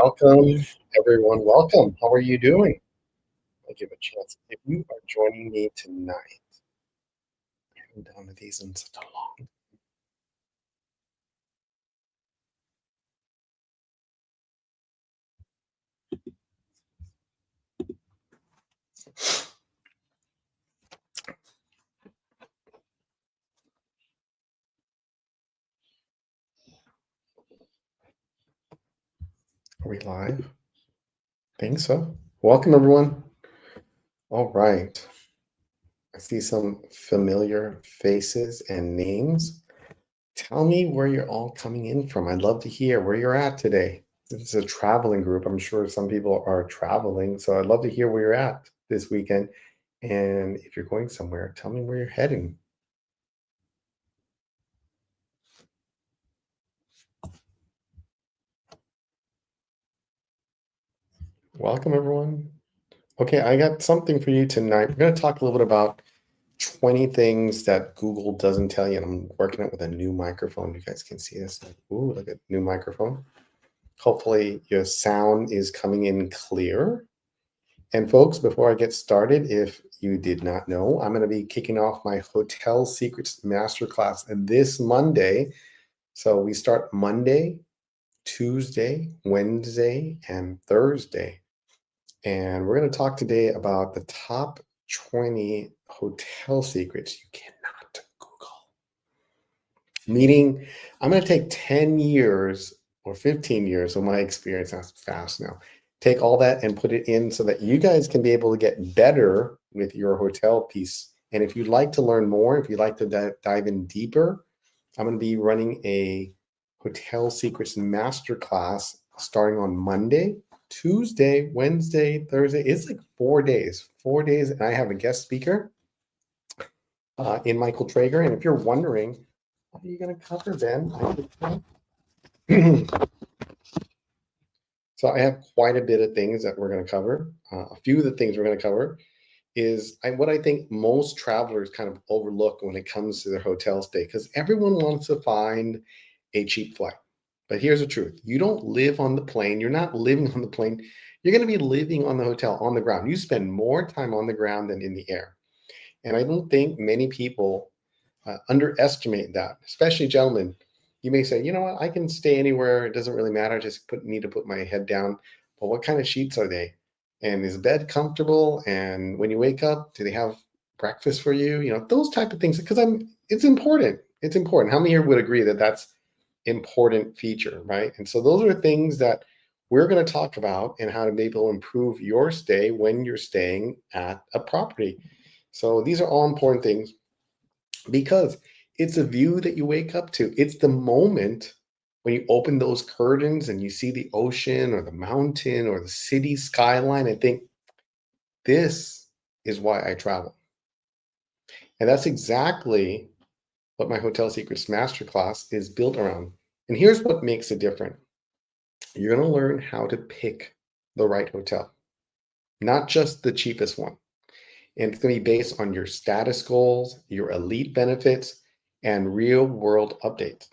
Welcome, everyone. Welcome. How are you doing? I'll give a chance. If you are joining me tonight, I haven't done these in such a long. Are we live? Think so. Welcome, everyone. All right. I see some familiar faces and names. Tell me where you're all coming in from. I'd love to hear where you're at today. This is a traveling group. I'm sure some people are traveling, so I'd love to hear where you're at this weekend. And if you're going somewhere, tell me where you're heading. Welcome, everyone. Okay, I got something for you tonight. We're going to talk a little bit about 20 things that Google doesn't tell you. And I'm working it with a new microphone. You guys can see this. Ooh, look at new microphone. Hopefully your sound is coming in clear. And folks, before I get started, if you did not know, I'm going to be kicking off my Hotel Secrets Masterclass this Monday. So we start Monday, Tuesday, Wednesday, and Thursday. And we're going to talk today about the top 20 hotel secrets you cannot Google. Meaning, I'm going to take 10 years or 15 years of my experience, that's fast now, take all that and put it in so that you guys can be able to get better with your hotel piece. And if you'd like to learn more, if you'd like to dive in deeper, I'm going to be running a Hotel Secrets Masterclass starting on Monday, Tuesday, Wednesday, Thursday. It's like 4 days, and I have a guest speaker in Michael Traeger. And if you're wondering, what are you going to cover, Ben? So I have quite a bit of things that we're going to cover. A few of the things we're going to cover is what I think most travelers kind of overlook when it comes to their hotel stay, because everyone wants to find a cheap flight. But here's the truth. You don't live on the plane. You're not living on the plane. You're going to be living on the hotel, on the ground. You spend more time on the ground than in the air. And I don't think many people underestimate that, especially gentlemen. You may say, you know what, I can stay anywhere. It doesn't really matter. I just need to put my head down. But what kind of sheets are they? And is bed comfortable? And when you wake up, do they have breakfast for you? You know, those type of things. Because it's important. It's important. How many here would agree that that's important feature, right? And so those are things that we're going to talk about and how to be able to improve your stay when you're staying at a property. So these are all important things because it's a view that you wake up to. It's the moment when you open those curtains and you see the ocean or the mountain or the city skyline and think, this is why I travel. And that's exactly what my Hotel Secrets Masterclass is built around. And here's what makes it different. You're going to learn how to pick the right hotel, not just the cheapest one. And it's going to be based on your status goals, your elite benefits, and real world updates.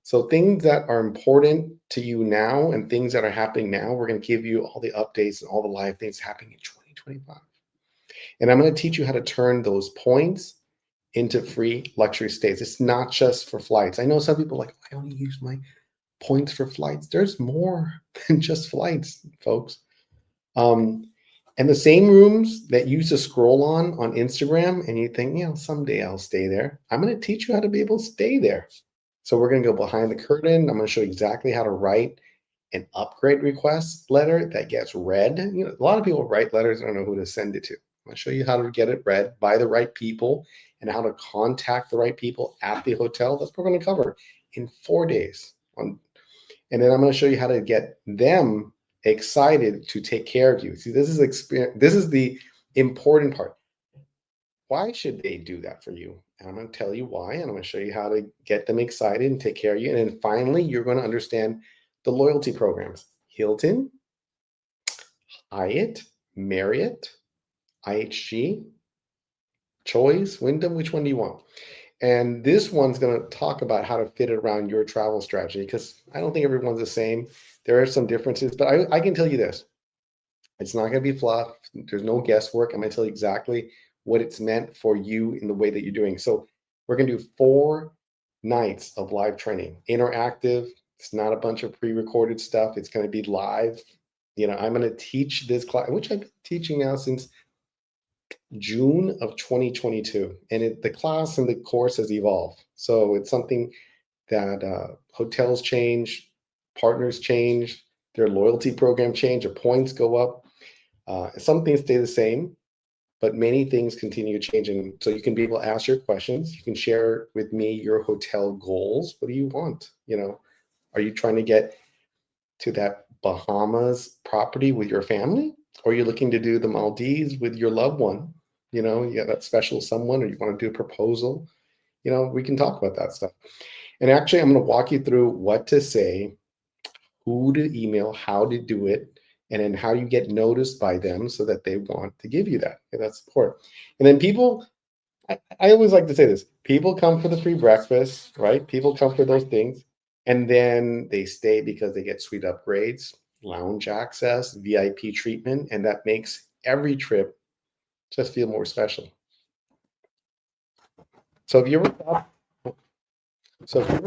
So things that are important to you now and things that are happening now, we're going to give you all the updates and all the live things happening in 2025. And I'm going to teach you how to turn those points into free luxury stays. It's not just for flights. I know some people are like, I only use my points for flights. There's more than just flights, folks. And the same rooms that you used to scroll on Instagram and you think, you know, someday I'll stay there. I'm going to teach you how to be able to stay there. So we're going to go behind the curtain. I'm going to show you exactly how to write an upgrade request letter that gets read. You know, a lot of people write letters, I don't know who to send it to. I'm going to show you how to get it read by the right people and how to contact the right people at the hotel. That's what we're going to cover in 4 days. And then I'm going to show you how to get them excited to take care of you. See, this is experience. This is the important part. Why should they do that for you? And I'm going to tell you why, and I'm going to show you how to get them excited and take care of you. And then finally, you're going to understand the loyalty programs. Hilton, Hyatt, Marriott, IHG, Choice, Wyndham, which one do you want? And this one's going to talk about how to fit it around your travel strategy because I don't think everyone's the same. There are some differences, but I can tell you this. It's not going to be fluff. There's no guesswork. I'm going to tell you exactly what it's meant for you in the way that you're doing. So we're going to do 4 nights of live training, interactive. It's not a bunch of pre-recorded stuff. It's going to be live. I'm going to teach this class, which I've been teaching now since June of 2022. And the class and the course has evolved. So it's something that hotels change, partners change, their loyalty program change, their points go up. Some things stay the same, but many things continue changing. So you can be able to ask your questions. You can share with me your hotel goals. What do you want? Are you trying to get to that Bahamas property with your family? Or are you looking to do the Maldives with your loved one? You got that special someone, or you want to do a proposal? We can talk about that stuff. And actually, I'm going to walk you through what to say, who to email, how to do it, and then how you get noticed by them so that they want to give you that support. And then people, I always like to say this, people come for the free breakfast, right? People come for those things, and then they stay because they get suite upgrades, lounge access, VIP treatment, and that makes every trip just feel more special. So if you ever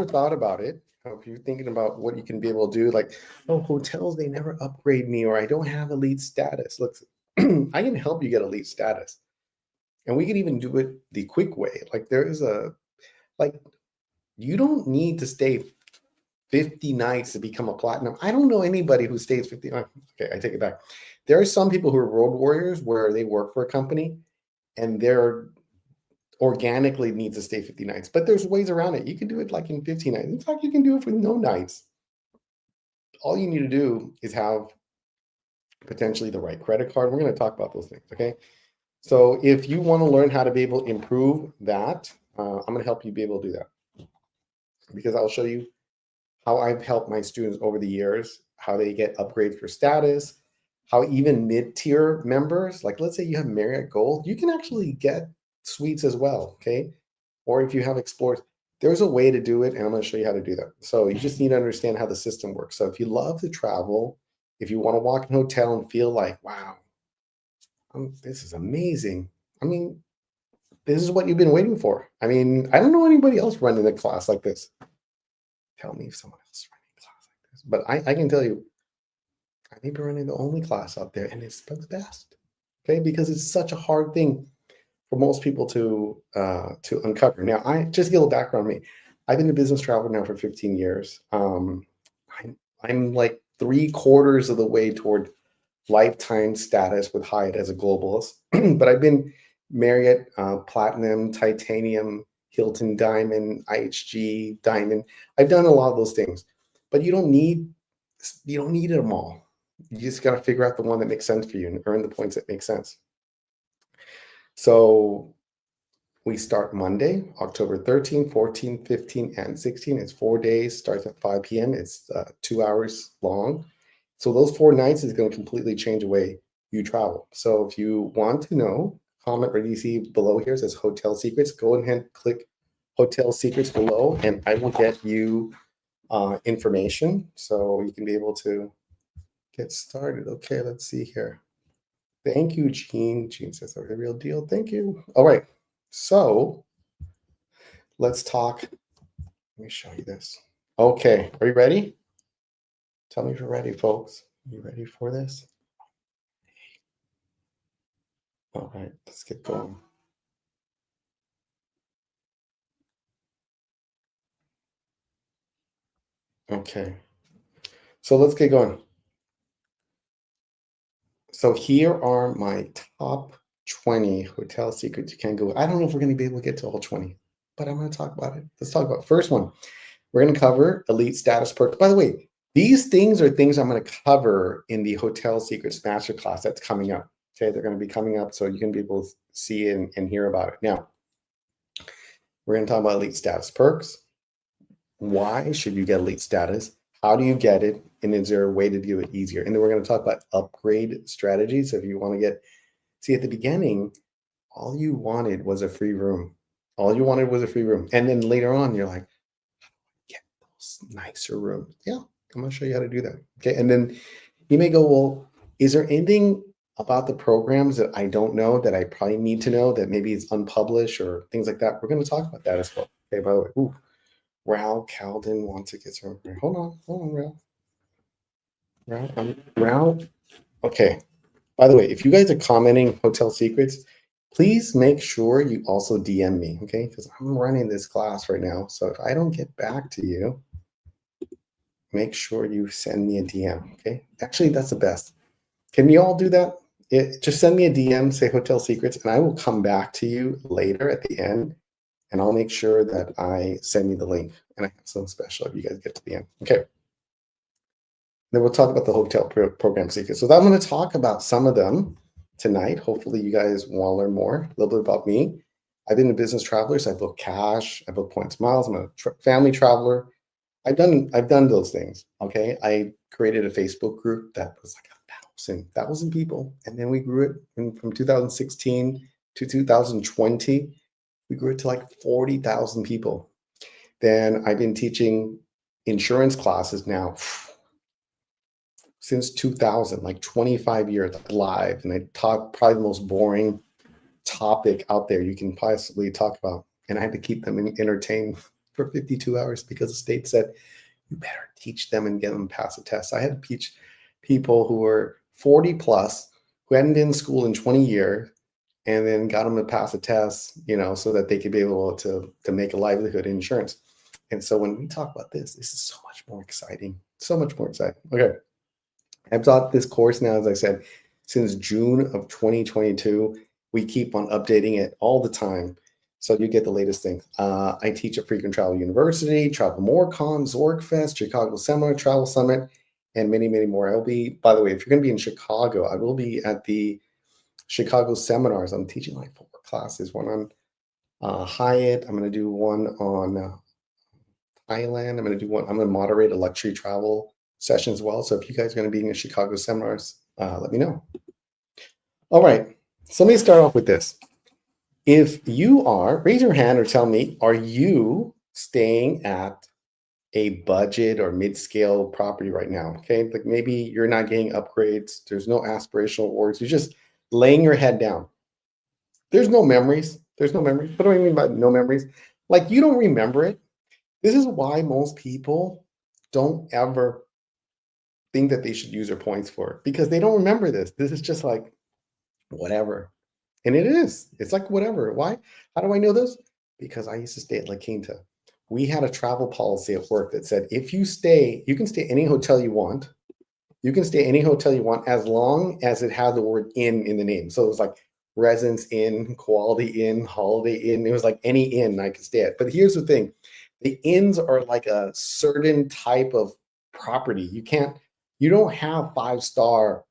thought about it, if you're thinking about what you can be able to do, like, oh, hotels, they never upgrade me, or I don't have elite status. Look, I can help you get elite status. And we can even do it the quick way. Like you don't need to stay 50 nights to become a platinum. I don't know anybody who stays 50. Okay, I take it back. There are some people who are road warriors where they work for a company and they're organically needs to stay 50 nights, but there's ways around it. You can do it like in 15 nights. In fact, you can do it with no nights. All you need to do is have potentially the right credit card. We're going to talk about those things. Okay. So if you want to learn how to be able to improve that, I'm going to help you be able to do that because I'll show you how I've helped my students over the years, how they get upgrades for status, how even mid-tier members, like let's say you have Marriott Gold, you can actually get suites as well, okay? Or if you have Explorers, there's a way to do it, and I'm going to show you how to do that. So you just need to understand how the system works. So if you love to travel, if you want to walk in a hotel and feel like, wow, this is amazing. I mean, this is what you've been waiting for. I mean, I don't know anybody else running a class like this. Tell me if someone else is running a class like this. But I can tell you, I may be running the only class out there, and it's the best. Okay, because it's such a hard thing for most people to uncover. Now, I just get a little background on me. I've been in business travel now for 15 years. I'm like 3/4 of the way toward lifetime status with Hyatt as a globalist, but I've been Marriott Platinum, Titanium, Hilton Diamond, IHG Diamond. I've done a lot of those things, but you don't need them all. You just got to figure out the one that makes sense for you and earn the points that make sense. So we start Monday, October 13, 14, 15, and 16. It's 4 days, starts at 5 p.m. It's 2 hours long. So those 4 nights is going to completely change the way you travel. So if you want to know, comment where you see below here, it says Hotel Secrets. Go ahead and click Hotel Secrets below, and I will get you information so you can be able to get started. Okay, let's see here. Thank you, Gene. Gene says, "The real deal." Thank you. All right. So let's talk. Let me show you this. Okay. Are you ready? Tell me if you're ready, folks. Are you ready for this? All right. Let's get going. Okay. So let's get going. So here are my top 20 hotel secrets you can't go. I don't know if we're going to be able to get to all 20, but I'm going to talk about it. Let's talk about first one. We're going to cover elite status perks. By the way, these things are things I'm going to cover in the Hotel Secrets Masterclass that's coming up. Okay, they're going to be coming up so you can be able to see and hear about it. Now, we're going to talk about elite status perks. Why should you get elite status? How do you get it? And is there a way to do it easier? And then we're going to talk about upgrade strategies. So if you want to see at the beginning, all you wanted was a free room. All you wanted was a free room. And then later on, you're like, get those nicer rooms. Yeah, I'm gonna show you how to do that. Okay. And then you may go, well, is there anything about the programs that I don't know that I probably need to know that maybe is unpublished or things like that? We're going to talk about that as well. Okay. By the way, ooh, Raul Calden wants to get some. Hold on, Raul. Raul. Okay. By the way, if you guys are commenting hotel secrets, please make sure you also DM me, okay? Because I'm running this class right now. So if I don't get back to you, make sure you send me a DM, okay? Actually, that's the best. Can you all do that? Just send me a DM, say hotel secrets, and I will come back to you later at the end, and I'll make sure that I send you the link. And I have something special if you guys get to the end. Okay. Then we'll talk about the hotel program secrets. So I'm going to talk about some of them tonight. Hopefully you guys want to learn more, a little bit about me. I've been a business traveler, so I book cash, I book points miles. I'm a family traveler. I've done those things. Okay. I created a Facebook group that was like 1,000 people. And then we grew it from 2016 to 2020. We grew it to like 40,000 people. Then I've been teaching insurance classes now since 2000, like 25 years live. And I taught probably the most boring topic out there you can possibly talk about. And I had to keep them entertained for 52 hours because the state said, you better teach them and get them pass a test. I had to teach people who were 40 plus, who hadn't been in school in 20 years, and then got them to pass a test, so that they could be able to make a livelihood in insurance. And so when we talk about this is so much more exciting. So much more exciting. Okay. I've taught this course now, as I said, since June of 2022. We keep on updating it all the time, so you get the latest thing. I teach at Frequent Travel University, Travel MoreCon, Zorgfest, Chicago Seminar, Travel Summit, and many, many more. I'll be, by the way, if you're going to be in Chicago, I will be at the Chicago seminars. I'm teaching like 4 classes, one on Hyatt. I'm going to do one on Thailand. I'm going to moderate a luxury travel session as well. So if you guys are going to be in the Chicago seminars, let me know. All right. So let me start off with this. If you are, raise your hand or tell me, are you staying at a budget or mid-scale property right now? Okay. Like maybe you're not getting upgrades. There's no aspirational awards. You're just laying your head down. There's no memories. What do I mean by no memories? Like you don't remember it. This is why most people don't ever think that they should use their points for it, because they don't remember this. This is just like whatever. And it is. It's like whatever. Why? How do I know this? Because I used to stay at La Quinta. We had a travel policy at work that said if you stay, you can stay any hotel you want. You can stay any hotel you want as long as it has the word inn in the name. So it was like Residence Inn, Quality Inn, Holiday Inn. It was like any inn I could stay at. But here's the thing. The inns are like a certain type of property. You don't have 5-star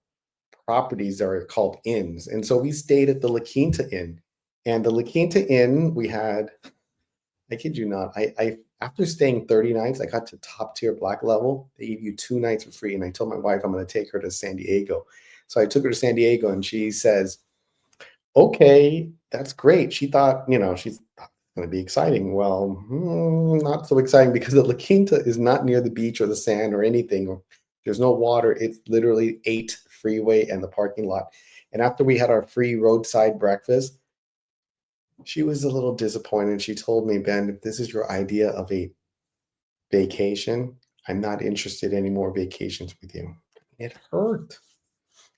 properties that are called inns. And so we stayed at the La Quinta Inn. And the La Quinta Inn, we had, I kid you not, I after staying 30 nights, I got to top tier black level. They gave you 2 nights for free. And I told my wife I'm going to take her to San Diego. So I took her to San Diego and she says, okay, that's great. She thought, she's going to be exciting. Well, not so exciting because the La Quinta is not near the beach or the sand or anything. There's no water. It's literally 8 freeway and the parking lot. And after we had our free roadside breakfast, she was a little disappointed. She told me, Ben, if this is your idea of a vacation, I'm not interested in any more vacations with you. It hurt.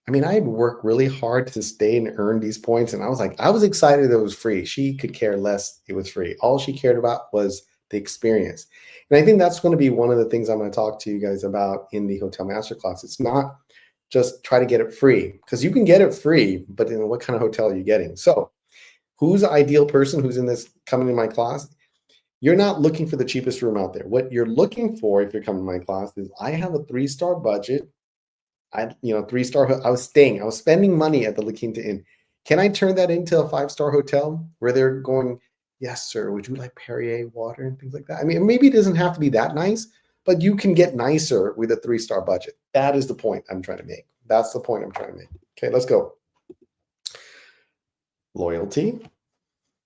I mean, I had worked really hard to stay and earn these points. And I was excited that it was free. She could care less. It was free. All she cared about was the experience. And I think that's going to be one of the things I'm going to talk to you guys about in the Hotel Masterclass. It's not just try to get it free, because you can get it free, but what kind of hotel are you getting? So who's the ideal person who's in this coming in my class? You're not looking for the cheapest room out there. What you're looking for if you're coming to my class is I have a 3-star budget. 3-star. I was spending money at the La Quinta Inn. Can I turn that into a 5-star hotel where they're going, yes, sir, would you like Perrier water and things like that? I mean, maybe it doesn't have to be that nice, but you can get nicer with a 3-star budget. That is the point I'm trying to make. That's the point I'm trying to make. Okay, let's go. Loyalty.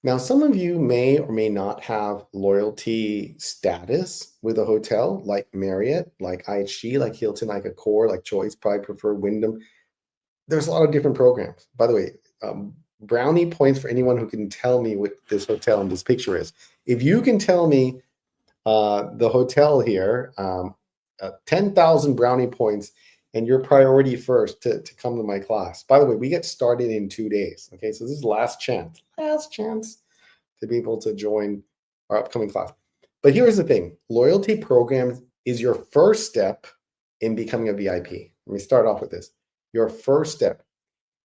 Now, some of you may or may not have loyalty status with a hotel like Marriott, like IHG, like Hilton, like Accor, like Choice, probably prefer Wyndham. There's a lot of different programs. By the way, brownie points for anyone who can tell me what this hotel in this picture is. If you can tell me the hotel here, 10,000 brownie points, and your priority first to come to my class. By the way, we get started in 2 days. Okay, so this is last chance to be able to join our upcoming class. But here's the thing, loyalty programs is your first step in becoming a VIP. Let me start off with this. Your first step.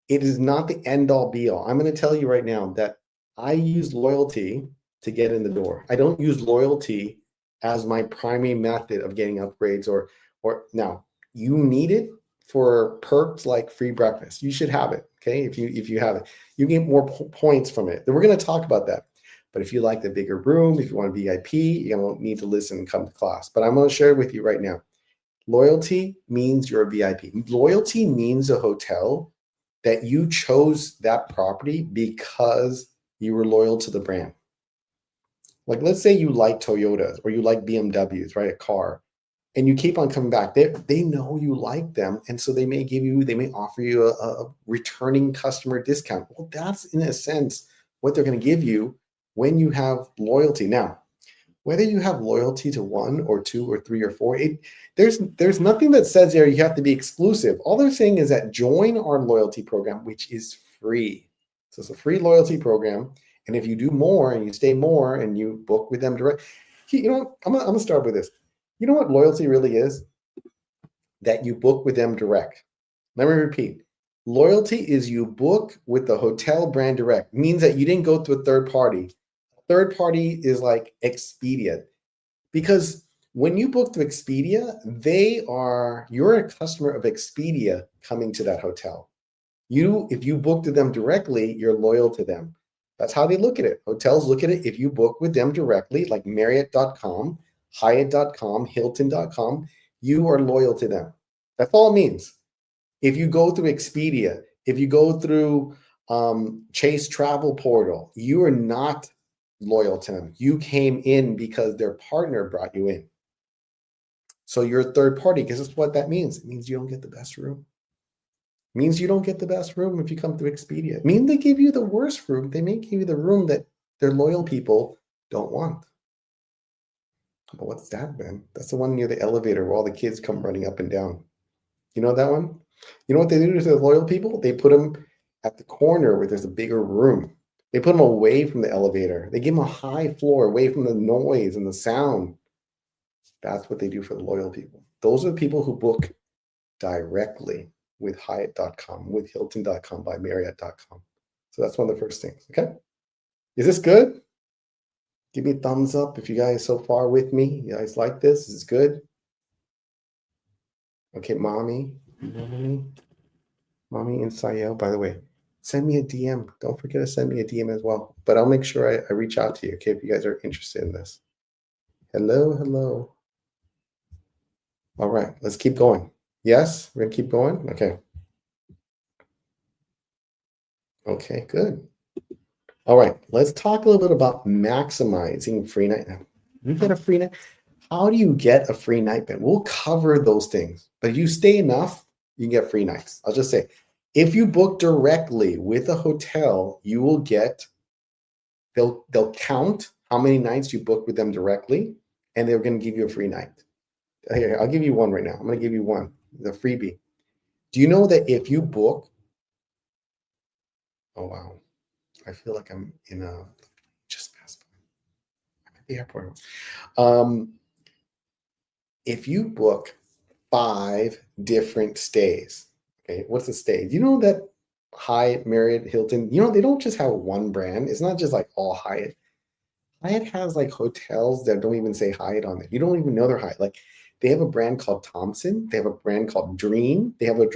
It is not the end all be all. I'm going to tell you right now that I use loyalty to get in the door. I don't use loyalty as my primary method of getting upgrades or now you need it for perks like free breakfast. You should have it. Okay. If you have it, you get more points from it. Then we're going to talk about that. But if you like the bigger room, if you want a VIP, you don't need to listen and come to class. But I'm going to share with you right now. Loyalty means you're a VIP. Loyalty means a hotel that you chose that property because you were loyal to the brand. Like, let's say you like Toyotas or you like BMWs, right? A car, and you keep on coming back. They know you like them. And so they may offer you a returning customer discount. Well, that's in a sense what they're going to give you when you have loyalty. Now, whether you have loyalty to one or two or three or four, there's nothing that says there you have to be exclusive. All they're saying is that join our loyalty program, which is free. So it's a free loyalty program. And if you do more and you stay more and you book with them direct, you know what? I'm gonna start with this. You know what loyalty really is? That you book with them direct. Let me repeat. Loyalty is you book with the hotel brand direct. It means that you didn't go through a third party. Third party is like Expedia. Because when you book through Expedia, you're a customer of Expedia coming to that hotel. If you book to them directly, you're loyal to them. That's how they look at it. Hotels look at it. If you book with them directly, like Marriott.com, Hyatt.com, Hilton.com, you are loyal to them. That's all it means. If you go through Expedia, if you go through Chase Travel Portal, you are not loyal to them. You came in because their partner brought you in. So you're a third party. Because that's what that means. It means you don't get the best room. It means you don't get the best room if you come through Expedia. It means they give you the worst room. They may give you the room that their loyal people don't want. But what's that, man? That's the one near the elevator where all the kids come running up and down. You know that one? You know what they do to the loyal people? They put them at the corner where there's a bigger room. They put them away from the elevator. They give them a high floor away from the noise and the sound. That's what they do for the loyal people. Those are the people who book directly with Hyatt.com, with Hilton.com, by Marriott.com. So that's one of the first things. Okay. Is this good? Give me a thumbs up if you guys so far with me. You guys like this? Is this good? Okay, mommy and Sayo, by the way, send me a DM. Don't forget to send me a DM as well. But I'll make sure I reach out to you, okay, if you guys are interested in this. Hello. All right, let's keep going. Yes, we're gonna keep going. Okay, good. All right, let's talk a little bit about maximizing free night. You get a free night. How do you get a free night then? We'll cover those things, but if you stay enough, you can get free nights. I'll just say, if you book directly with a hotel, you will get, they'll count how many nights you book with them directly, and they're going to give you a free night. Here, I'll give you one right now. I'm going to give you one, the freebie. Do you know that if you book, oh wow, I feel like I'm in a, just past the airport. If you book 5 different stays, okay, what's a stay? You know that Hyatt, Marriott, Hilton, they don't just have one brand. It's not just like all Hyatt. Hyatt has like hotels that don't even say Hyatt on it. You don't even know they're Hyatt. Like, they have a brand called Thompson. They have a brand called Dream. They have a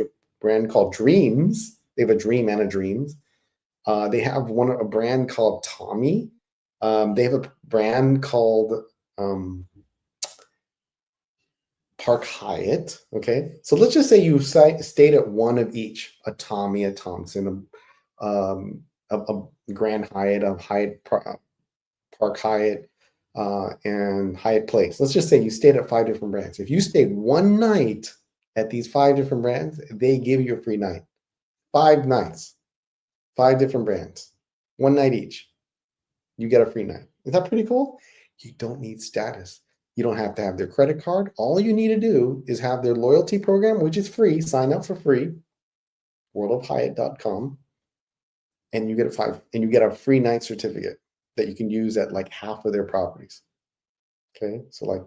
brand called Dreams. They have a Dream and a Dreams. They have a brand called Tommy. They have a brand called Park Hyatt. Okay, so let's just say you stayed at one of each: a Tommy, a Thompson, a Grand Hyatt, a Park Hyatt, and Hyatt Place. Let's just say you stayed at 5 different brands. If you stayed one night at these 5 different brands, they give you a free night. 5 nights, 5 different brands, one night each. You get a free night. Is that pretty cool? You don't need status. You don't have to have their credit card. All you need to do is have their loyalty program, which is free. Sign up for free, worldofhyatt.com, and you get a free night certificate that you can use at like half of their properties. Okay, so like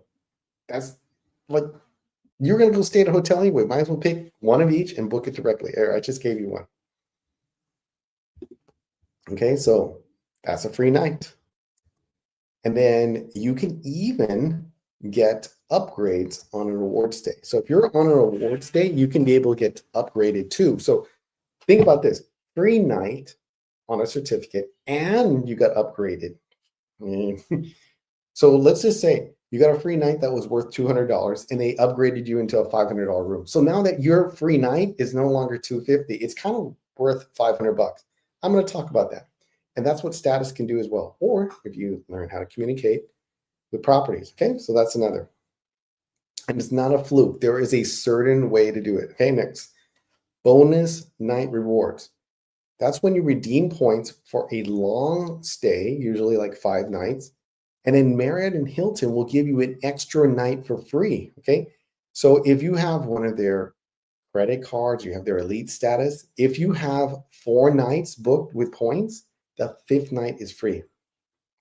that's like you're gonna go stay at a hotel anyway. Might as well pick one of each and book it directly. I just gave you one. Okay, so that's a free night. And then you can even get upgrades on a rewards day. So if you're on a rewards day, you can be able to get upgraded too. So think about this: free night on a certificate, and you got upgraded. So let's just say you got a free night that was worth $200, and they upgraded you into a $500 room. So now that your free night is no longer $250, it's kind of worth $500. I'm going to talk about that. And that's what status can do as well. Or if you learn how to communicate with properties. Okay, so that's another. And it's not a fluke. There is a certain way to do it. Okay, next. Bonus night rewards. That's when you redeem points for a long stay, usually like 5 nights. And then Marriott and Hilton will give you an extra night for free. Okay, so if you have one of their credit cards, you have their elite status, if you have 4 nights booked with points, the 5th night is free.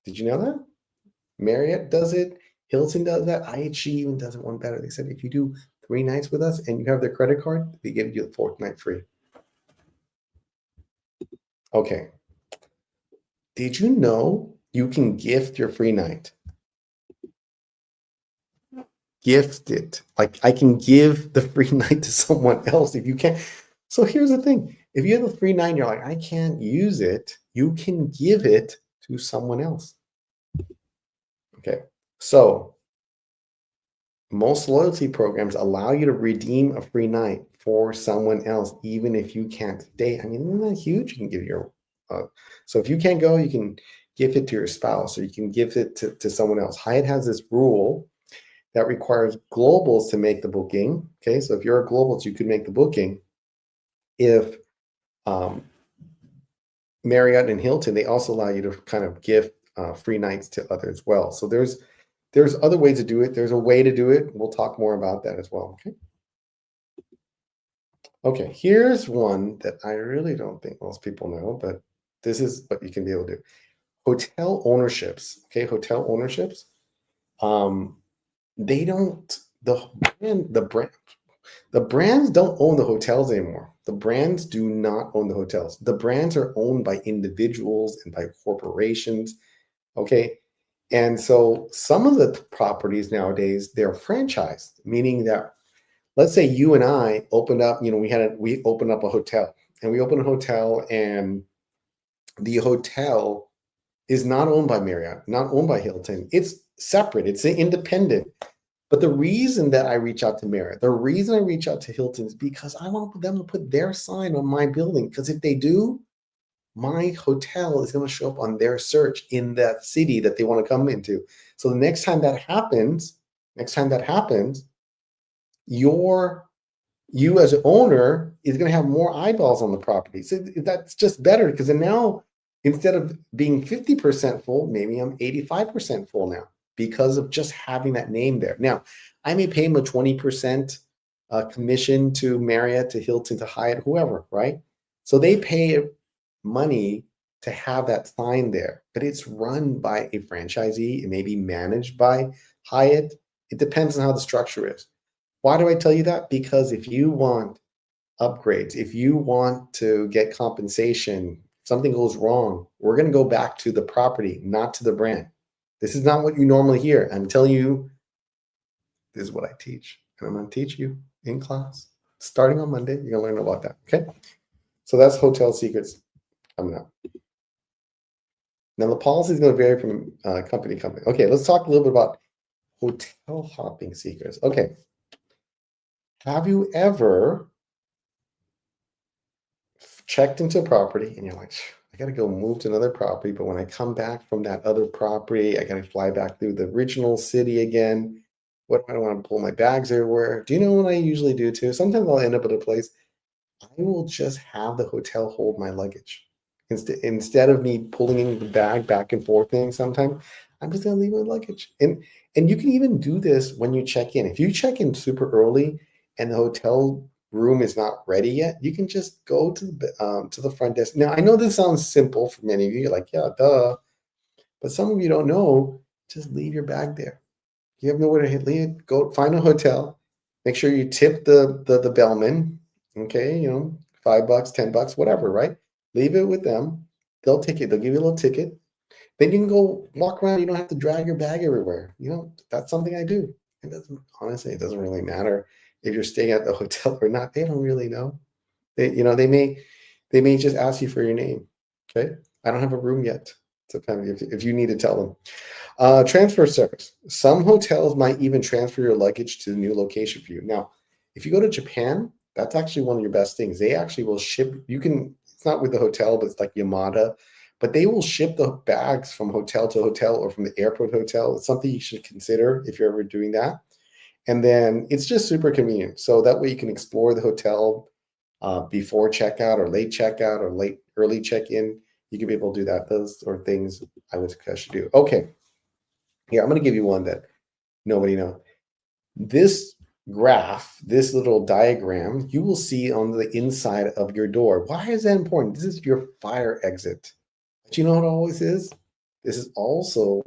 Did you know that? Marriott does it. Hilton does that. IHG even does it one better. They said if you do 3 nights with us and you have their credit card, they give you the 4th night free. Okay. Did you know you can gift your free night? Gift it. Like I can give the free night to someone else if you can't. So here's the thing. If you have a free night, you're like, I can't use it. You can give it to someone else. Okay. So most loyalty programs allow you to redeem a free night for someone else, even if you can't stay. I mean, isn't that huge? You can give your, so if you can't go, you can give it to your spouse or you can give it to someone else. Hyatt has this rule that requires globals to make the booking. Okay. So if you're a globals, you could make the booking. If Marriott and Hilton, they also allow you to kind of give free nights to others as well. So there's other ways to do it. There's a way to do it. We'll talk more about that as well. Okay. Okay. Here's one that I really don't think most people know, but this is what you can be able to do. Hotel ownerships. Okay. Hotel ownerships. They don't, the brands don't own the hotels anymore. The brands do not own the hotels. The brands are owned by individuals and by corporations. Okay. And so some of the properties nowadays, they're franchised, meaning that let's say you and I opened up, we opened up a hotel and the hotel is not owned by Marriott, not owned by Hilton. It's separate. It's independent. But the reason that I reach out to Marriott, the reason I reach out to Hilton is because I want them to put their sign on my building. Because if they do, my hotel is going to show up on their search in that city that they want to come into. So the next time that happens, you as an owner is going to have more eyeballs on the property. So that's just better because then now instead of being 50% full, maybe I'm 85% full now because of just having that name there. Now, I may pay them a 20% commission to Marriott, to Hilton, to Hyatt, whoever, right? So they pay money to have that sign there, but it's run by a franchisee. It may be managed by Hyatt. It depends on how the structure is. Why do I tell you that? Because if you want upgrades, if you want to get compensation, something goes wrong, we're going to go back to the property, not to the brand. This is not what you normally hear. I'm telling you, this is what I teach. And I'm going to teach you in class. Starting on Monday, you're going to learn about that. Okay. So that's hotel secrets coming up. Now the policy is going to vary from company to company. Okay, let's talk a little bit about hotel hopping secrets. Okay. Have you ever checked into a property and you're like, I got to go move to another property. But when I come back from that other property, I got to fly back through the original city again. What I don't want to pull my bags everywhere. Do you know what I usually do too? Sometimes I'll end up at a place. I will just have the hotel hold my luggage. Instead of me pulling the bag back and forth thing sometimes, I'm just gonna leave my luggage. And you can even do this when you check in. If you check in super early and the hotel room is not ready yet, you can just go to the front desk. Now I know this sounds simple for many of you, you're like, yeah, duh. But some of you don't know, just leave your bag there. You have nowhere to hit, leave. Go find a hotel. Make sure you tip the bellman. Okay, $5, $10, whatever, right? Leave it with them. They'll take it. They'll give you a little ticket. Then you can go walk around. You don't have to drag your bag everywhere. That's something I do. It doesn't honestly. It doesn't really matter if you're staying at the hotel or not. They don't really know. They may just ask you for your name. Okay, I don't have a room yet. So kind of if you need to tell them. Transfer service. Some hotels might even transfer your luggage to the new location for you. Now, if you go to Japan, that's actually one of your best things. They actually will ship, it's not with the hotel, but it's like Yamada, but they will ship the bags from hotel to hotel or from the airport hotel. It's something you should consider if you're ever doing that. And then it's just super convenient. So that way you can explore the hotel before checkout or late checkout or early check-in. You can be able to do that. Those are things I would suggest you do. Okay. Here, I'm going to give you one that nobody knows. This graph, this little diagram, you will see on the inside of your door. Why is that important? This is your fire exit. But you know what it always is? This is also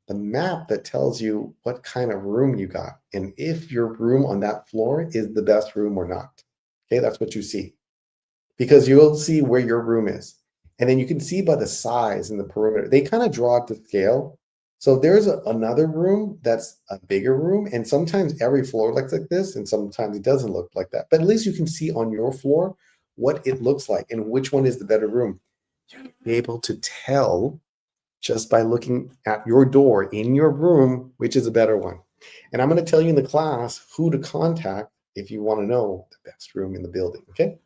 the map that tells you what kind of room you got and if your room on that floor is the best room or not. Okay, that's what you see because you'll see where your room is. And then you can see by the size and the perimeter, they kind of draw it to scale. So there's another room that's a bigger room, and sometimes every floor looks like this, and sometimes it doesn't look like that. But at least you can see on your floor what it looks like and which one is the better room. You'll be able to tell just by looking at your door in your room, which is a better one. And I'm going to tell you in the class who to contact if you want to know the best room in the building. Okay.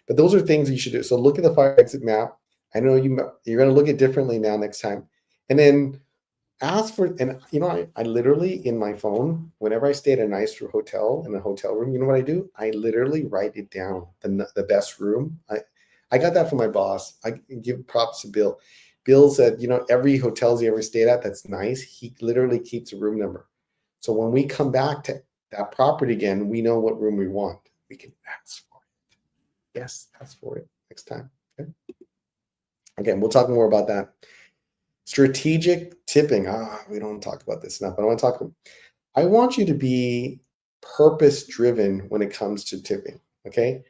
But those are things you should do. So look at the fire exit map. I know you're going to look at it differently now next time. And then ask for, and I literally in my phone, whenever I stay at a nice hotel in a hotel room, you know what I do? I literally write it down, the best room. I got that from my boss. I give props to Bill. Bill said, every hotels he ever stayed at that's nice, he literally keeps a room number. So when we come back to that property again, we know what room we want. We can ask for it. Yes, ask for it next time. Okay. Again, we'll talk more about that. Strategic tipping. We don't talk about this enough, but I want you to be purpose driven when it comes to tipping. Okay.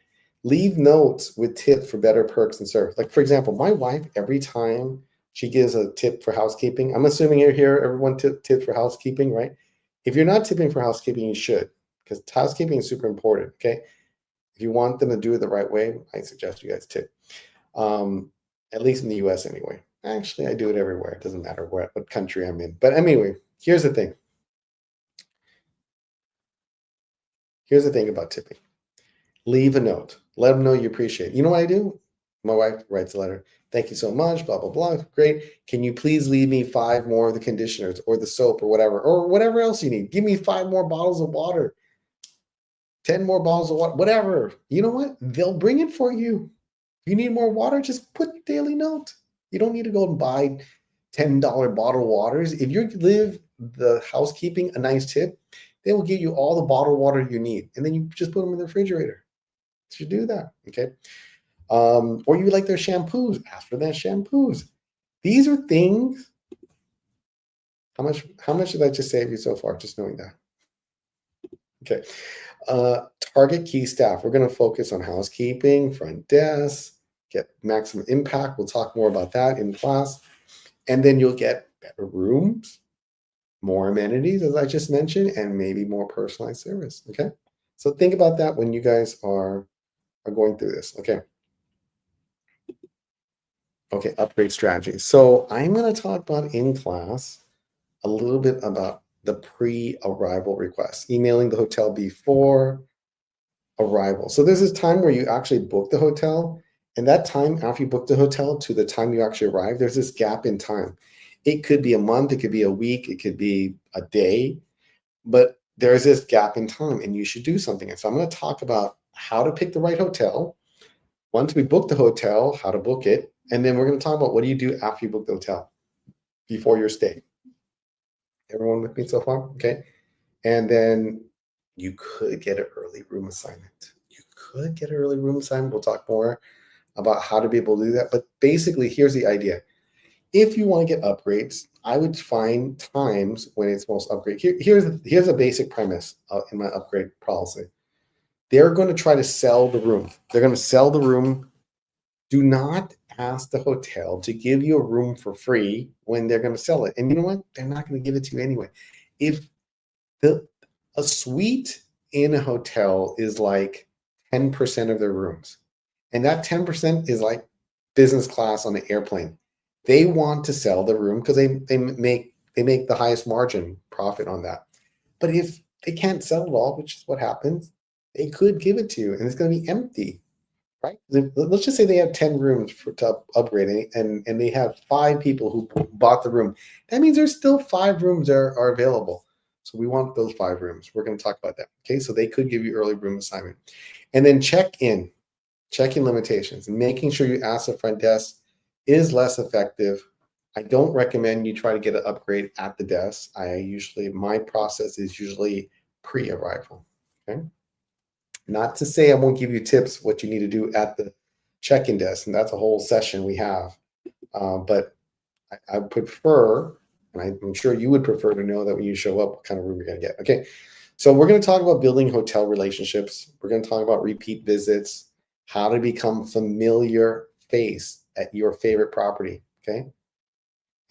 Leave notes with tips for better perks and service. Like, for example, my wife, every time she gives a tip for housekeeping, I'm assuming you're here, everyone tip for housekeeping, right? If you're not tipping for housekeeping, you should, because housekeeping is super important. Okay. If you want them to do it the right way, I suggest you guys tip. At least in the US anyway. Actually, I do it everywhere. It doesn't matter what country I'm in. But anyway, here's the thing. Here's the thing about tipping. Leave a note. Let them know you appreciate it. You know what I do? My wife writes a letter. Thank you so much, blah, blah, blah. Great. Can you please leave me 5 more of the conditioners or the soap or whatever else you need? Give me 5 more bottles of water, 10 more bottles of water, whatever. You know what? They'll bring it for you. If you need more water, just put daily note. You don't need to go and buy $10 bottled waters. If you give the housekeeping a nice tip, they will give you all the bottled water you need. And then you just put them in the refrigerator. You should do that. Okay. Or you like their shampoos, ask for their shampoos. These are things. How much did I just save you so far? Just knowing that. Okay. Target key staff. We're going to focus on housekeeping, front desk, get maximum impact. We'll talk more about that in class. And then you'll get better rooms, more amenities, as I just mentioned, and maybe more personalized service. Okay. So think about that when you guys are going through this. Okay. Okay, upgrade strategy. So I'm going to talk about in class a little bit about the pre-arrival request, emailing the hotel before arrival. So there's this time where you actually book the hotel And that time after you book the hotel to the time you actually arrive, there's this gap in time. It could be a month, it could be a week, it could be a day, but there's this gap in time and you should do something. And so I'm going to talk about how to pick the right hotel. Once we book the hotel, how to book it. And then we're going to talk about what do you do after you book the hotel before your stay. Everyone with me so far? Okay. And then you could get an early room assignment. You could get an early room assignment. We'll talk more about how to be able to do that. But basically, here's the idea. If you want to get upgrades, I would find times when it's most upgrade. Here's a basic premise in my upgrade policy. They're going to try to sell the room. They're going to sell the room. Do not ask the hotel to give you a room for free when they're going to sell it. And you know what? They're not going to give it to you anyway. If a suite in a hotel is like 10% of their rooms, and that 10% is like business class on an airplane. They want to sell the room because they make the highest margin profit on that. But if they can't sell it all, which is what happens, they could give it to you and it's going to be empty, right? Let's just say they have 10 rooms to upgrade and they have 5 people who bought the room. That means there's still 5 rooms are available. So we want those 5 rooms. We're going to talk about that. Okay, so they could give you early room assignment. And then check-in limitations, and making sure you ask the front desk is less effective. I don't recommend you try to get an upgrade at the desk. My process is usually pre-arrival. Okay. Not to say I won't give you tips what you need to do at the check-in desk, and that's a whole session we have. But I prefer, and I'm sure you would prefer to know that when you show up, what kind of room you're going to get. Okay. So we're going to talk about building hotel relationships. We're going to talk about repeat visits, how to become familiar face at your favorite property. Okay.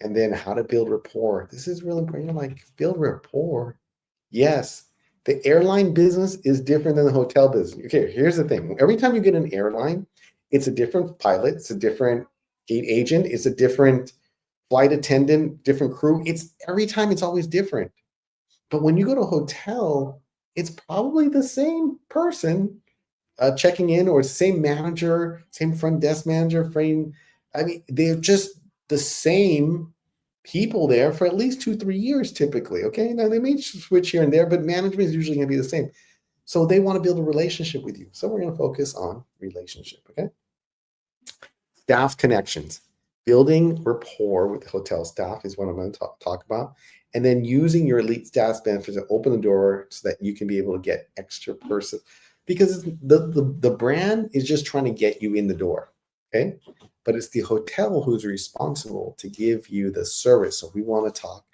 And then how to build rapport. This is really important. You're like, build rapport. Yes. The airline business is different than the hotel business. Okay, here's the thing. Every time you get an airline, it's a different pilot, it's a different gate agent, it's a different flight attendant, different crew. It's every time it's always different. But when you go to a hotel, it's probably the same person checking in, or same manager, same front desk manager, they're just the same people there for at least 2-3 years typically. Okay, now they may switch here and there, but management is usually going to be the same. So they want to build a relationship with you. So we're going to focus on relationship. Okay, staff connections. Building rapport with the hotel staff is what I'm going to talk about. And then using your elite staff benefits to open the door so that you can be able to get extra person, because the brand is just trying to get you in the door. Okay. But it's the hotel who's responsible to give you the service. So we want to talk.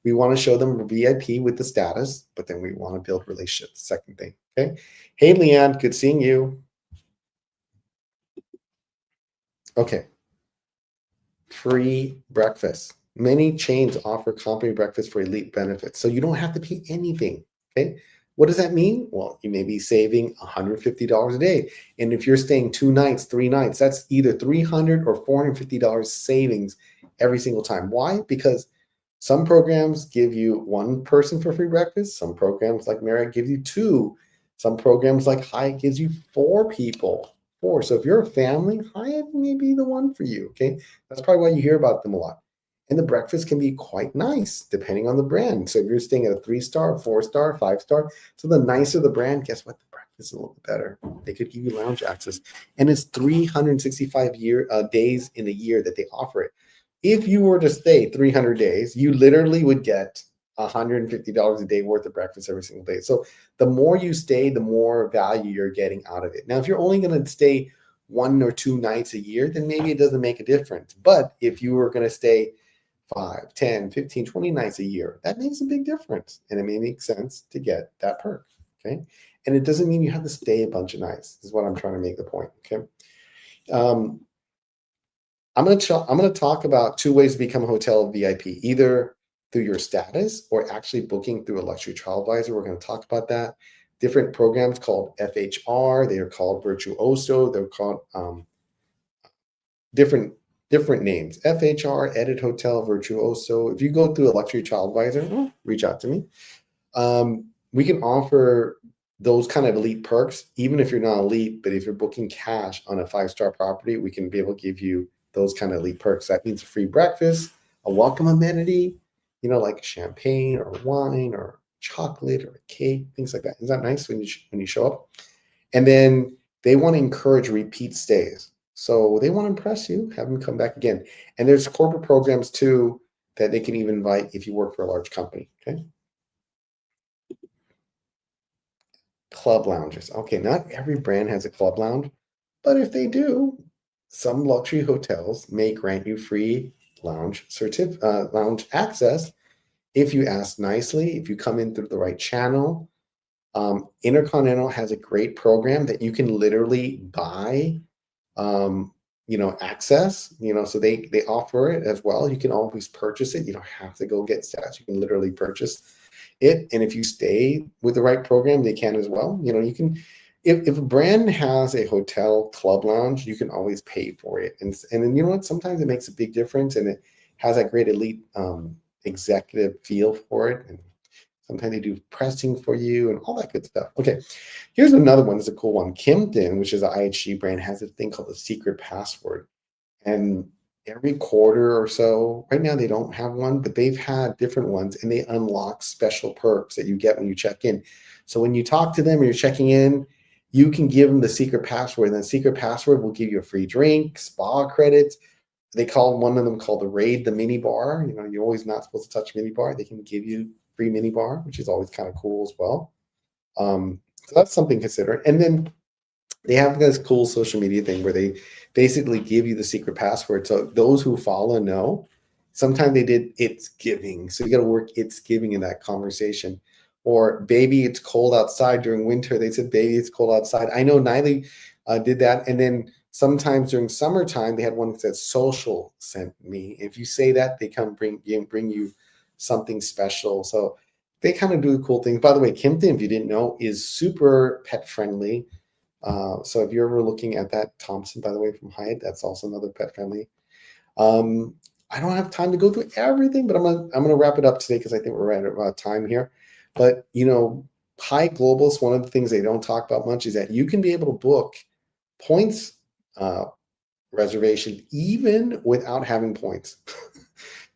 We want to show them VIP with the status, but then we want to build relationships. Second thing. Okay. Hey, Leanne, good seeing you. Okay. Free breakfast. Many chains offer company breakfast for elite benefits, so you don't have to pay anything. Okay. What does that mean? Well, you may be saving $150 a day. And if you're staying 2 nights, 3 nights, that's either $300 or $450 savings every single time. Why? Because some programs give you 1 person for free breakfast. Some programs like Marriott give you 2. Some programs like Hyatt gives you 4 people. 4. So if you're a family, Hyatt may be the one for you. Okay. That's probably why you hear about them a lot. And the breakfast can be quite nice depending on the brand. So if you're staying at a 3-star, 4-star, 5-star, so the nicer the brand, guess what? The breakfast is a little bit better. They could give you lounge access. And it's 365 days in a year that they offer it. If you were to stay 300 days, you literally would get $150 a day worth of breakfast every single day. So the more you stay, the more value you're getting out of it. Now, if you're only going to stay 1 or 2 nights a year, then maybe it doesn't make a difference. But if you were going to stay 5, 10, 15, 20 nights a year, that makes a big difference. And it may make sense to get that perk. Okay. And it doesn't mean you have to stay a bunch of nights. This is what I'm trying to make the point. Okay. I'm going to talk about 2 ways to become a hotel VIP, either through your status or actually booking through a luxury travel advisor. We're going to talk about that. Different programs called FHR. They are called Virtuoso. They're called different names. FHR, Edit Hotel, Virtuoso. If you go through a luxury travel advisor, reach out to me. We can offer those kind of elite perks, even if you're not elite, but if you're booking cash on a 5-star property, we can be able to give you those kind of elite perks. That means a free breakfast, a welcome amenity, like champagne or wine or chocolate or a cake, things like that. Is that nice when you show up? And then they want to encourage repeat stays. So they want to impress you, have them come back again. And there's corporate programs too that they can even invite if you work for a large company. Okay. Club lounges. Okay, not every brand has a club lounge, but if they do, some luxury hotels may grant you free lounge access if you ask nicely, if you come in through the right channel. Intercontinental has a great program that you can literally buy, access. So they offer it as well. You can always purchase it. You don't have to go get stats. You can literally purchase it. And if you stay with the right program, they can as well. You can, if a brand has a hotel club lounge, you can always pay for it. And then you know what? Sometimes it makes a big difference, and it has that great elite executive feel for it. And sometimes they do pressing for you and all that good stuff. Okay, here's another one. It's a cool one. Kimpton, which is an IHG brand, has a thing called the secret password. And every quarter or so, right now they don't have one, but they've had different ones, and they unlock special perks that you get when you check in. So when you talk to them or you're checking in, you can give them the secret password, and the secret password will give you a free drink, spa credits. They call one of them called the raid, the mini bar. You're always not supposed to touch mini bar. They can give you free mini bar, which is always kind of cool as well. So that's something to consider. And then they have this cool social media thing where they basically give you the secret password. So those who follow know. Sometimes they did it's giving. So you got to work it's giving in that conversation. Or baby, it's cold outside during winter. They said, baby, it's cold outside. I know Niley did that. And then sometimes during summertime, they had one that said social sent me. If you say that, they come bring you something special. So they kind of do cool things. By the way, Kimpton, if you didn't know, is super pet friendly. So if you're ever looking at that, Thompson, by the way, from Hyatt, that's also another pet friendly. I don't have time to go through everything, but I'm gonna wrap it up today because I think we're at about time here. But Hyatt Globalist, one of the things they don't talk about much is that you can be able to book points reservation even without having points.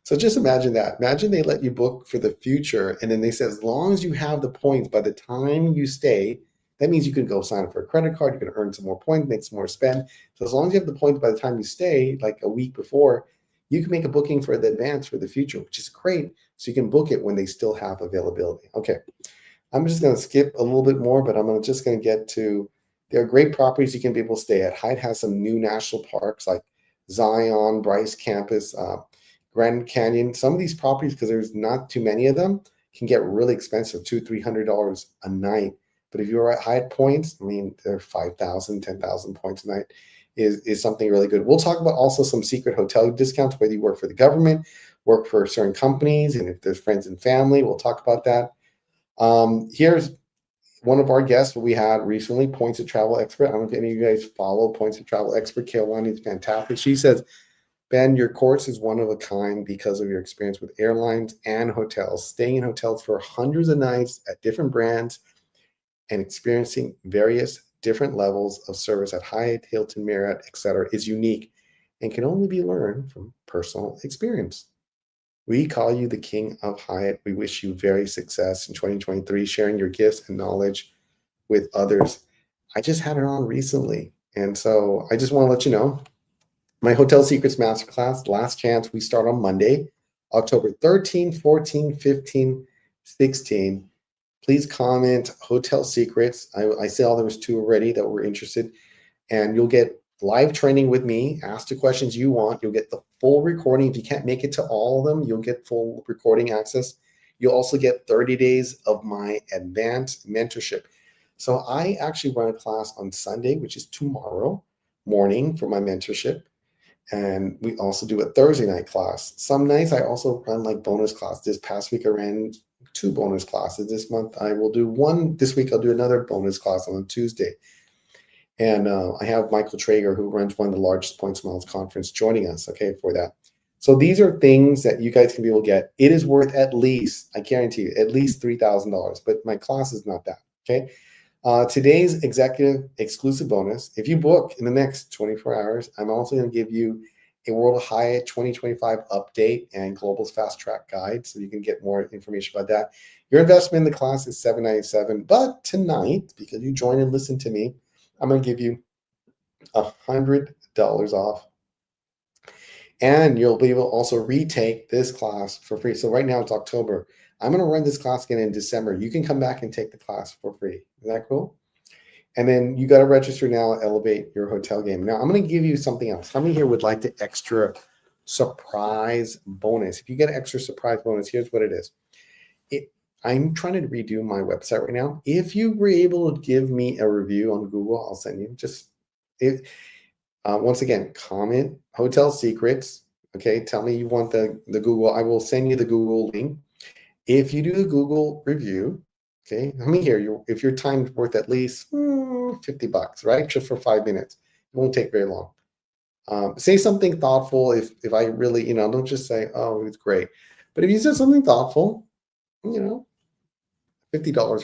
So just imagine that. Imagine they let you book for the future, and then they say as long as you have the points by the time you stay, that means you can go sign up for a credit card, you can earn some more points, make some more spend. So as long as you have the points by the time you stay, like a week before, you can make a booking for the advance for the future, which is great. So you can book it when they still have availability. Okay, I'm just going to skip a little bit more, but just going to get to, there are great properties you can be able to stay at. Hyatt has some new national parks like Zion, Bryce Campus, Grand Canyon. Some of these properties, because there's not too many of them, can get really expensive, $200-$300 a night. But if you're at Hyatt points, I mean, they're 5,000, 10,000 points a night is something really good. We'll talk about also some secret hotel discounts, whether you work for the government, work for certain companies, and if there's friends and family, we'll talk about that. Here's one of our guests we had recently, Points of Travel Expert. I don't know if any of you guys follow Points of Travel Expert. Kaylani is fantastic. She says, Ben, your course is one of a kind because of your experience with airlines and hotels, staying in hotels for hundreds of nights at different brands and experiencing various different levels of service at Hyatt, Hilton, Marriott, etc. is unique and can only be learned from personal experience. We call you the King of Hyatt. We wish you very success in 2023, sharing your gifts and knowledge with others. I just had her on recently. And so I just want to let you know, my Hotel Secrets Masterclass, last chance, we start on Monday, October 13, 14, 15, 16. Please comment Hotel Secrets. I saw there was 2 already that were interested. And you'll get live training with me. Ask the questions you want. You'll get the full recording. If you can't make it to all of them, you'll get full recording access. You'll also get 30 days of my advanced mentorship. So I actually run a class on Sunday, which is tomorrow morning for my mentorship. And we also do a Thursday night class. Some nights I also run like bonus class. This past week I ran 2 bonus classes. This month I will do 1. This week I'll do another bonus class on a Tuesday. And I have Michael Traeger, who runs one of the largest Points Miles conference, joining us, okay, for that. So these are things that you guys can be able to get. It is worth at least, I guarantee you, at least $3,000. But my class is not that, okay? Today's executive exclusive bonus, if you book in the next 24 hours, I'm also going to give you a World Hyatt 2025 update and Global's fast track guide, so you can get more information about that. Your investment in the class is $797, but tonight, because you joined and listened to me, I'm going to give you $100 off, and you'll be able to also retake this class for free. So right now it's October. I'm going to run this class again in December. You can come back and take the class for free. Is that cool? And then you got to register now, elevate your hotel game. Now I'm going to give you something else. How many here would like the extra surprise bonus? If you get an extra surprise bonus, here's what it is. I'm trying to redo my website right now. If you were able to give me a review on Google, I'll send you once again, comment hotel secrets. Okay, tell me you want the Google. I will send you the Google link. If you do the Google review, okay, I mean here, if your time's worth at least $50, right? Just for 5 minutes. It won't take very long. Say something thoughtful. If I really, don't just say, oh, it's great. But if you said something thoughtful, $50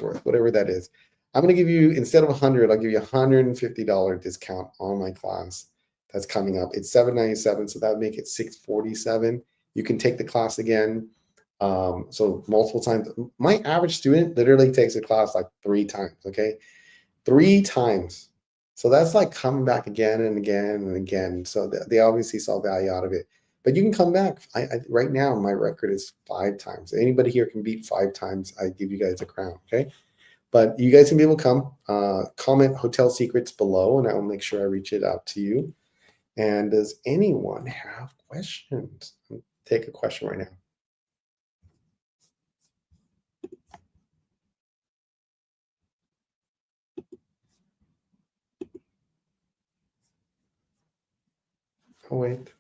worth, whatever that is. I'm going to give you, instead of 100, I'll give you a $150 discount on my class that's coming up. It's $797, so that would make it $647. You can take the class again. So multiple times. My average student literally takes a class like 3 times, okay? 3 times. So that's like coming back again and again and again. So they obviously saw value out of it. But you can come back. Right now, my record is 5 times. Anybody here can beat 5 times. I give you guys a crown, okay? But you guys can be able to come. Comment hotel secrets below, and I will make sure I reach it out to you. And does anyone have questions? Take a question right now. Oh, wait.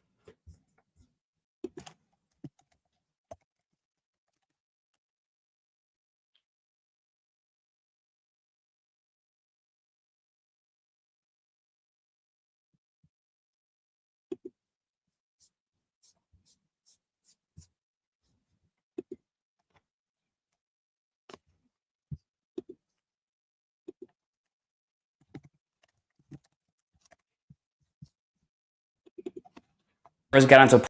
First got into,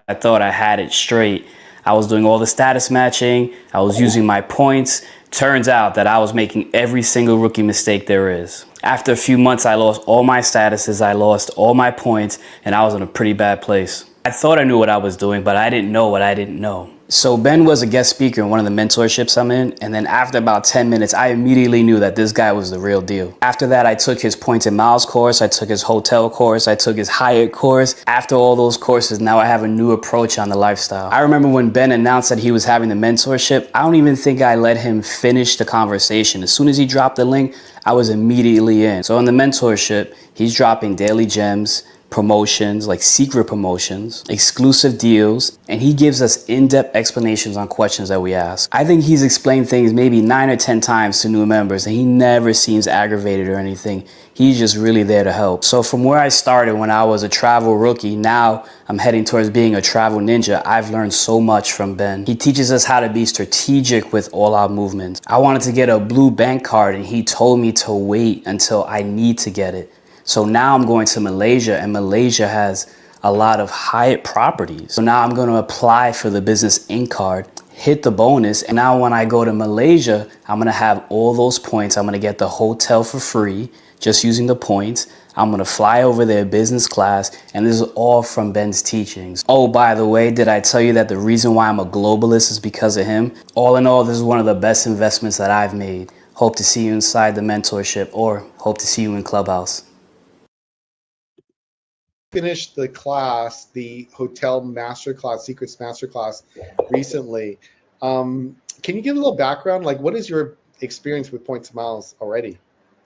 I thought I had it straight. I was doing all the status matching. I was using my points. Turns out that I was making every single rookie mistake there is. After a few months, I lost all my statuses. I lost all my points, and I was in a pretty bad place. I thought I knew what I was doing, but I didn't know what I didn't know. So Ben was a guest speaker in one of the mentorships I'm in, and then after about 10 minutes, I immediately knew that this guy was the real deal. After that, I took his points and miles course, I took his hotel course, I took his Hyatt course. After all those courses, now I have a new approach on the lifestyle. I remember when Ben announced that he was having the mentorship, I don't even think I let him finish the conversation. As soon as he dropped the link, I was immediately in. So in the mentorship, he's dropping daily gems, promotions, like secret promotions, exclusive deals, and he gives us in-depth explanations on questions that we ask. I think he's explained things maybe 9 or 10 times to new members, and he never seems aggravated or anything. He's just really there to help. So from where I started when I was a travel rookie, now I'm heading towards being a travel ninja. I've learned so much from Ben. He teaches us how to be strategic with all our movements. I wanted to get a blue bank card, and he told me to wait until I need to get it. So now I'm going to Malaysia, and Malaysia has a lot of Hyatt properties. So now I'm going to apply for the business ink card, hit the bonus, and now when I go to Malaysia, I'm going to have all those points. I'm going to get the hotel for free just using the points. I'm going to fly over there business class, and this is all from Ben's teachings. Oh, by the way, did I tell you that the reason why I'm a globalist is because of him? All in all, this is one of the best investments that I've made. Hope to see you inside the mentorship, or hope to see you in Clubhouse. Finished the class, the hotel masterclass, secrets masterclass recently. Can you give a little background? Like, what is your experience with points and miles already?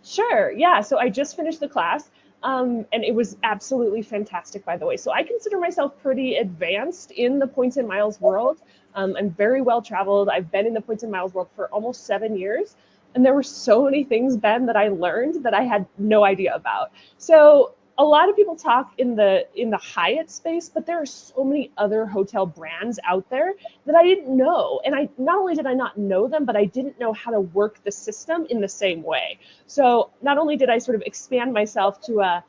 Sure. Yeah. So I just finished the class, and it was absolutely fantastic, by the way. So I consider myself pretty advanced in the points and miles world. I'm very well traveled. I've been in the points and miles world for almost 7 years. And there were so many things, Ben, that I learned that I had no idea about. So a lot of people talk in the Hyatt space, but there are so many other hotel brands out there that I didn't know. And I not only did I not know them, but I didn't know how to work the system in the same way. So not only did I sort of expand myself to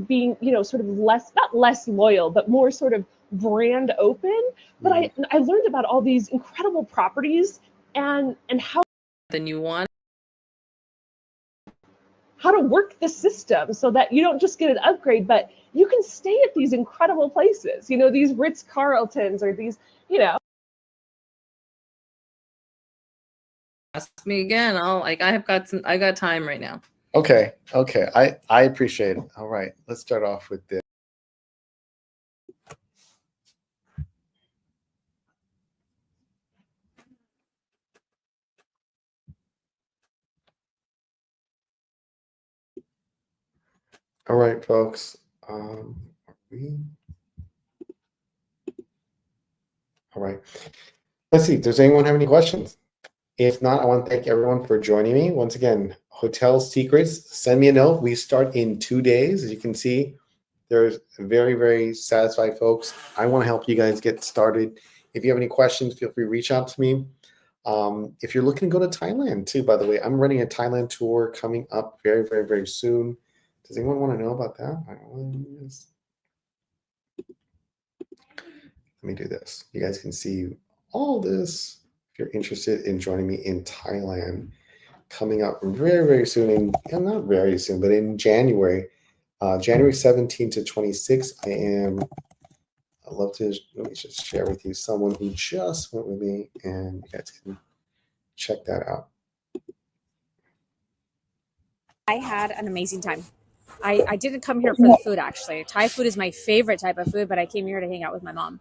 being, sort of less, not less loyal, but more sort of brand open, but I learned about all these incredible properties and how Then you want how to work the system so that you don't just get an upgrade, but you can stay at these incredible places, these Ritz-Carltons or these, ask me again. I got time right now. Okay. I appreciate it. All right, let's start off with this. All right, folks. Are we? All right. Let's see. Does anyone have any questions? If not, I want to thank everyone for joining me. Once again, Hotel Secrets, send me a note. We start in 2 days. As you can see, there's very, very satisfied folks. I want to help you guys get started. If you have any questions, feel free to reach out to me. If you're looking to go to Thailand too, by the way, I'm running a Thailand tour coming up very, very, very soon. Does anyone want to know about that? Let me do this. You guys can see all this if you're interested in joining me in Thailand coming up very, very soon. Not very soon, but in January, January 17 to 26. I'd love to, let me just share with you someone who just went with me, and you guys can check that out. I had an amazing time. I didn't come here for the food, actually. Thai food is my favorite type of food, but I came here to hang out with my mom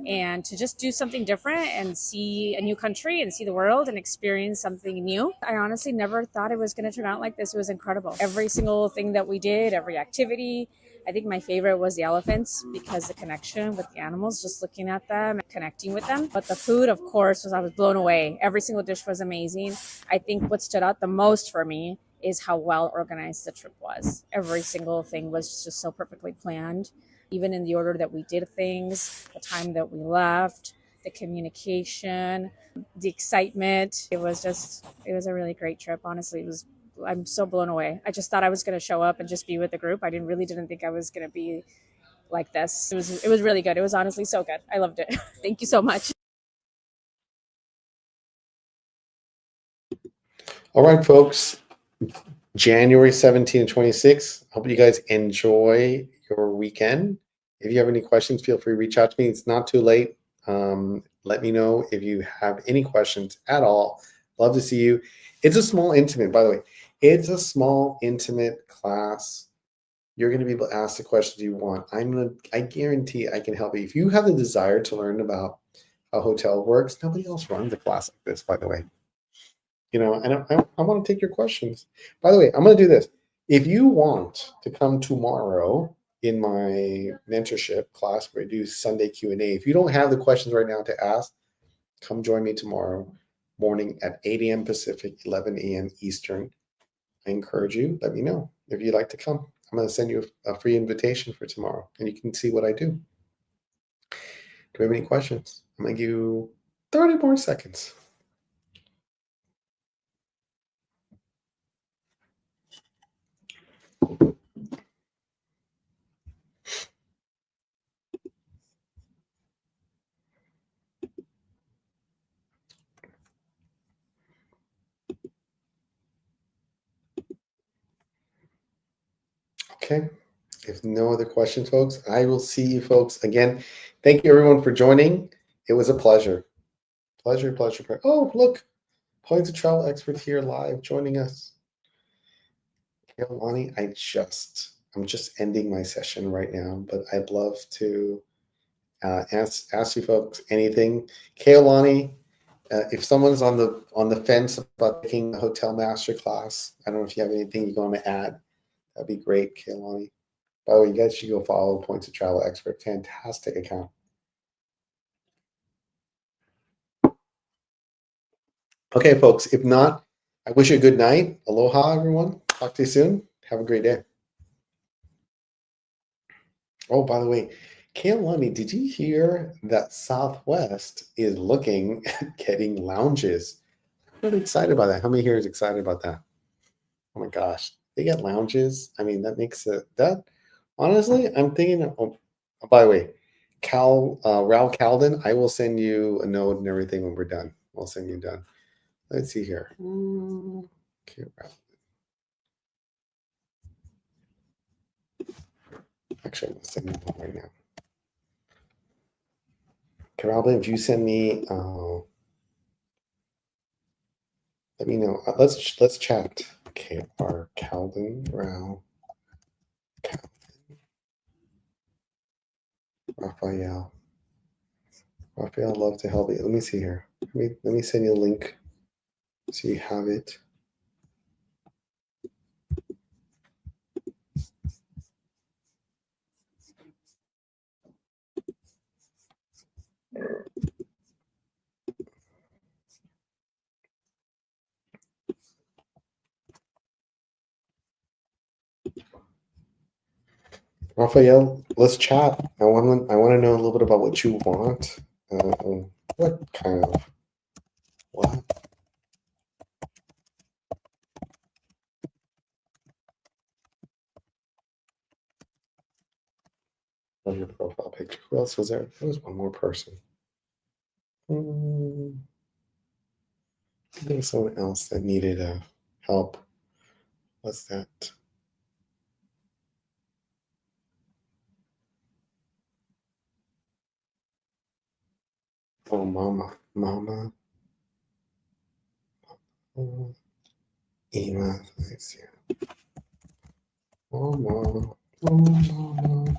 and to just do something different and see a new country and see the world and experience something new. I honestly never thought it was going to turn out like this. It was incredible. Every single thing that we did, every activity. I think my favorite was the elephants because the connection with the animals, just looking at them and connecting with them. But the food, of course, I was blown away. Every single dish was amazing. I think what stood out the most for me is how well organized the trip was. Every single thing was just so perfectly planned, even in the order that we did things, the time that we left, the communication, the excitement. It was a really great trip. Honestly, I'm so blown away. I just thought I was going to show up and just be with the group. I didn't think I was going to be like this. It was really good. It was honestly so good. I loved it. Thank you so much. All right, folks. January 17 and 26. Hope you guys enjoy your weekend. If you have any questions, feel free to reach out to me. It's not too late. Let me know if you have any questions at all. Love to see you. It's a small, intimate, by the way. It's a small, intimate class. You're going to be able to ask the questions you want. I guarantee I can help you. If you have the desire to learn about how hotel works, nobody else runs a class like this, by the way. And I want to take your questions. By the way, I'm going to do this. If you want to come tomorrow in my mentorship class where I do Sunday Q&A, if you don't have the questions right now to ask, come join me tomorrow morning at 8 a.m. Pacific, 11 a.m. Eastern. I encourage you. Let me know if you'd like to come. I'm going to send you a free invitation for tomorrow, and you can see what I do. Do we have any questions? I'm going to give you 30 more seconds. Okay. If no other questions, folks, I will see you folks again. Thank you, everyone, for joining. It was a pleasure. Pleasure. Oh, look. Points of Travel expert here live joining us. Keolani, I'm just ending my session right now, but I'd love to ask you folks anything. Keolani, if someone's on the fence about taking a hotel masterclass, I don't know if you have anything you want to add. That'd be great, Keolani. By the way, you guys should go follow Points of Travel Expert. Fantastic account. Okay, folks. If not, I wish you a good night. Aloha, everyone. Talk to you soon. Have a great day. Oh, by the way, Kaylani, did you hear that Southwest is looking at getting lounges? I'm really excited about that. How many here is excited about that? Oh my gosh, they get lounges. I mean, that makes it that honestly, I'm thinking oh, by the way, Raul Calden, I will send you a note and everything when we're done. I'll send you done. Let's see here. Okay, actually, I'm gonna send you one right now. Carolyn, if you send me, let me know. Let's chat. Okay, our Calden, Rao, Raphael. Raphael, I'd love to help you. Let me see here. Let me send you a link so you have it. Raphael, let's chat. I want to know a little bit about what you want. What kind of what? On your profile picture. Who else was there? There was one more person. I think someone else that needed help. What's that? Oh, Mama. Oh, Ema. Let's see. Mama. Oh, Mama.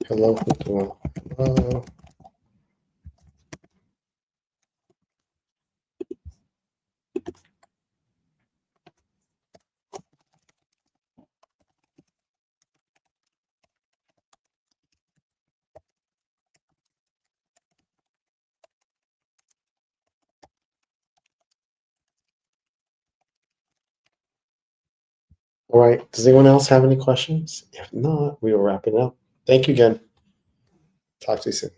Hello, hello. All right. Does anyone else have any questions? If not, we will wrap it up. Thank you again. Talk to you soon.